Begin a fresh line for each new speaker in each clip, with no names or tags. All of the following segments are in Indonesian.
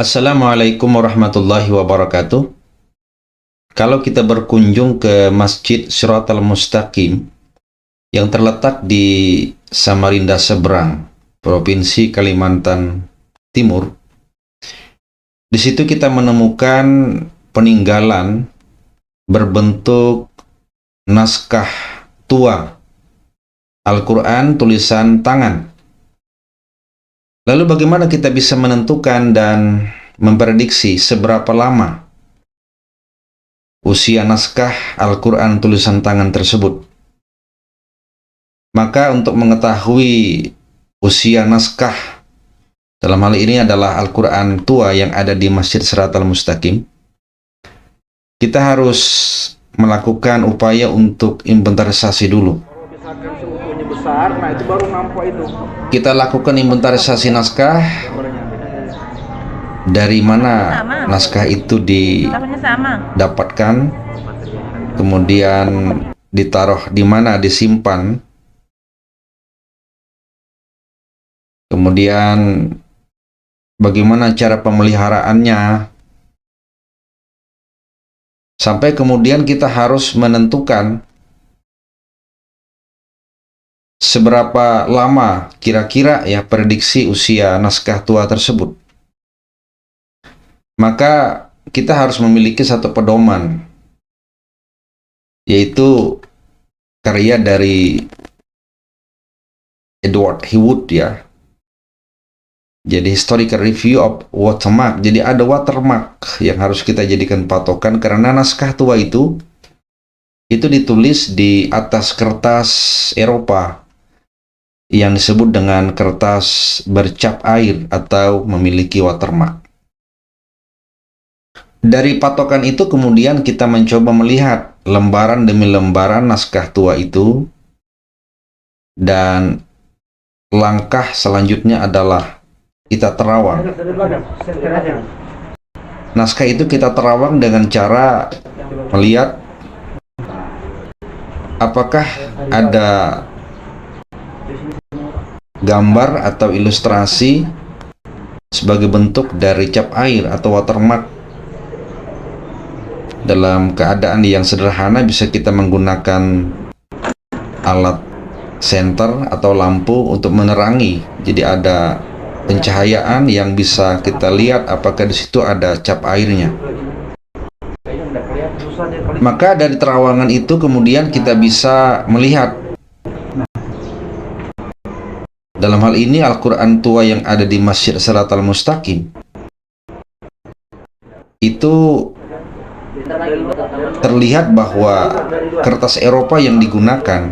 Assalamualaikum warahmatullahi wabarakatuh. Kalau kita berkunjung ke Masjid Syiratal Mustaqim yang terletak di Samarinda Seberang, Provinsi Kalimantan Timur, di situ kita menemukan peninggalan berbentuk naskah tua Al-Quran tulisan tangan. Lalu bagaimana kita bisa menentukan dan memprediksi seberapa lama usia naskah Al-Quran tulisan tangan tersebut? Maka untuk mengetahui usia naskah, dalam hal ini adalah Al-Quran tua yang ada di Masjid Syiratal Mustaqim, kita harus melakukan upaya untuk inventarisasi dulu.
Misalkan seukuhnya besar, nah itu baru nampak itu.
Kita lakukan inventarisasi naskah, dari mana naskah itu didapatkan, kemudian ditaruh di mana, disimpan, kemudian bagaimana cara pemeliharaannya, sampai kemudian kita harus menentukan seberapa lama kira-kira ya prediksi usia naskah tua tersebut. Maka kita harus memiliki satu pedoman, yaitu karya dari Edward Heawood ya. Jadi Historical Review of Watermark. Jadi ada watermark yang harus kita jadikan patokan, karena naskah tua itu ditulis di atas kertas Eropa yang disebut dengan kertas bercap air atau memiliki watermark. Dari patokan itu kemudian kita mencoba melihat lembaran demi lembaran naskah tua itu, dan langkah selanjutnya adalah kita terawang. Naskah itu kita terawang dengan cara melihat apakah ada gambar atau ilustrasi sebagai bentuk dari cap air atau watermark. Dalam keadaan yang sederhana bisa kita menggunakan alat senter atau lampu untuk menerangi. Jadi ada pencahayaan yang bisa kita lihat apakah di situ ada cap airnya. Maka dari terawangan itu kemudian kita bisa melihat, dalam hal ini Al-Quran tua yang ada di Masjid Syiratal Mustaqim itu terlihat bahwa kertas Eropa yang digunakan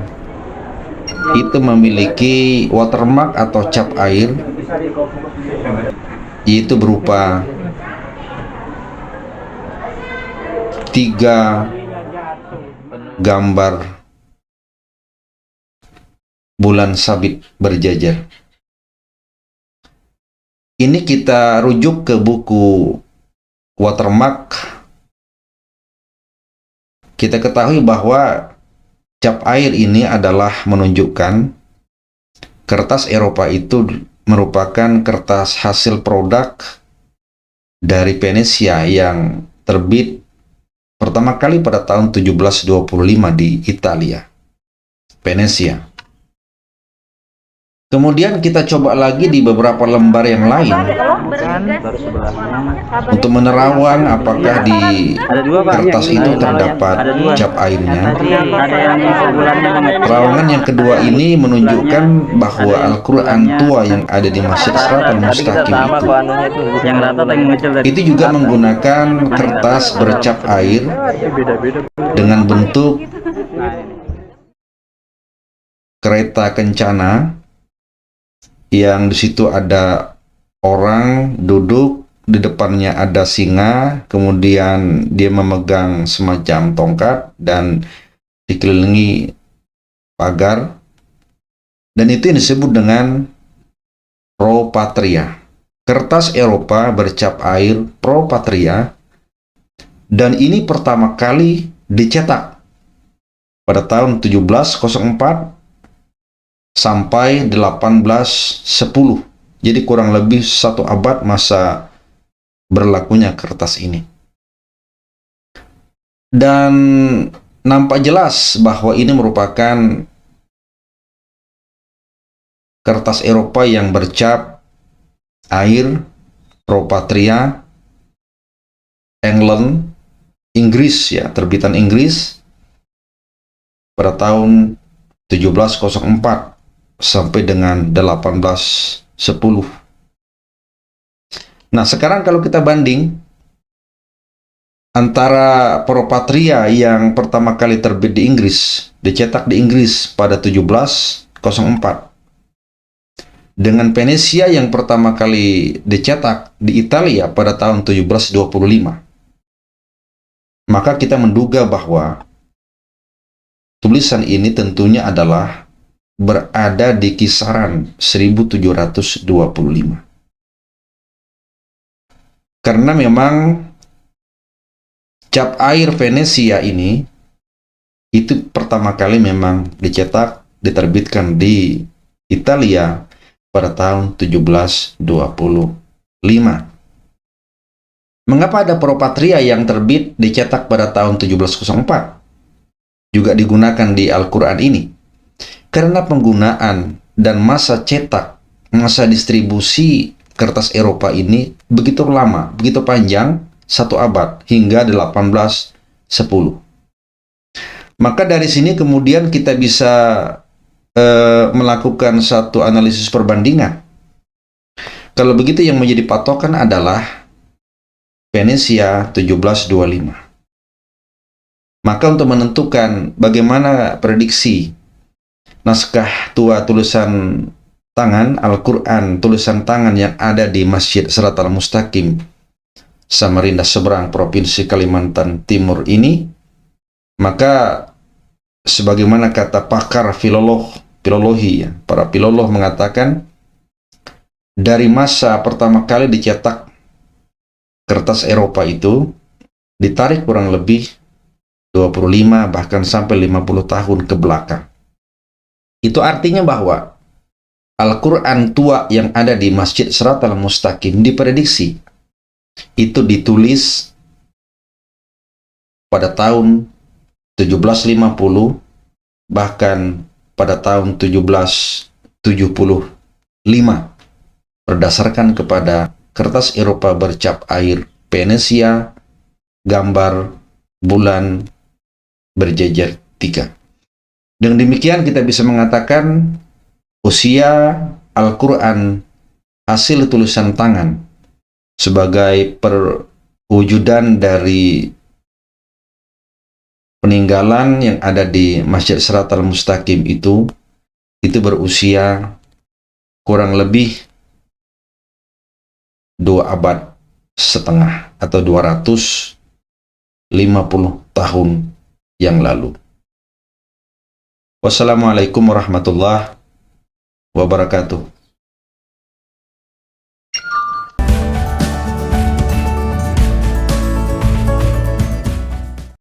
itu memiliki watermark atau cap air, yaitu berupa 3 gambar bulan sabit berjajar. Ini kita rujuk ke buku watermark. Kita ketahui bahwa cap air ini adalah menunjukkan kertas Eropa itu merupakan kertas hasil produk dari Venesia yang terbit pertama kali pada tahun 1725 di Italia, Venesia. Kemudian kita coba lagi di beberapa lembar yang lain untuk menerawang apakah di kertas itu terdapat cap airnya. Terawangan yang kedua ini menunjukkan bahwa Al-Quran tua yang ada di Masjid Syiratal Mustaqim itu juga menggunakan kertas bercap air dengan bentuk kereta kencana, yang di situ ada orang duduk, di depannya ada singa, kemudian dia memegang semacam tongkat dan dikelilingi pagar, dan itu yang disebut dengan Pro Patria, kertas Eropa bercap air Pro Patria, dan ini pertama kali dicetak pada tahun 1704 sampai 1810. Jadi kurang lebih 1 abad masa berlakunya kertas ini. Dan nampak jelas bahwa ini merupakan kertas Eropa yang bercap air, Pro Patria, England, Inggris ya, terbitan Inggris pada tahun 1704 sampai dengan 1810. Nah, sekarang kalau kita banding antara Pro Patria yang pertama kali terbit di Inggris, dicetak di Inggris pada 1704, dengan Venesia yang pertama kali dicetak di Italia pada tahun 1725, maka kita menduga bahwa tulisan ini tentunya adalah berada di kisaran 1725. Karena memang cap air Venesia ini itu pertama kali memang dicetak, diterbitkan di Italia pada tahun 1725. Mengapa ada Pro Patria yang terbit dicetak pada tahun 1704 juga digunakan di Al-Quran ini? Karena penggunaan dan masa cetak, masa distribusi kertas Eropa ini begitu lama, begitu panjang, 1 abad hingga 1810. Maka dari sini kemudian kita bisa melakukan satu analisis perbandingan. Kalau begitu yang menjadi patokan adalah Venesia 1725. Maka untuk menentukan bagaimana prediksi naskah tua tulisan tangan Al-Quran, tulisan tangan yang ada di Masjid Siratal Mustaqim, Samarinda Seberang, Provinsi Kalimantan Timur ini, maka sebagaimana kata pakar filologi, ya, para filolog mengatakan dari masa pertama kali dicetak kertas Eropa itu ditarik kurang lebih 25 bahkan sampai 50 tahun ke belakang. Itu artinya bahwa Al-Quran tua yang ada di Masjid Siratal Mustaqim diprediksi itu ditulis pada tahun 1750, bahkan pada tahun 1775, berdasarkan kepada kertas Eropa bercap air Venesia, gambar bulan berjejer 3. Dengan demikian kita bisa mengatakan usia Al-Quran hasil tulisan tangan sebagai perwujudan dari peninggalan yang ada di Masjid Siratal Mustaqim itu berusia kurang lebih 2 abad setengah atau 250 tahun yang lalu. Wassalamualaikum warahmatullahi wabarakatuh.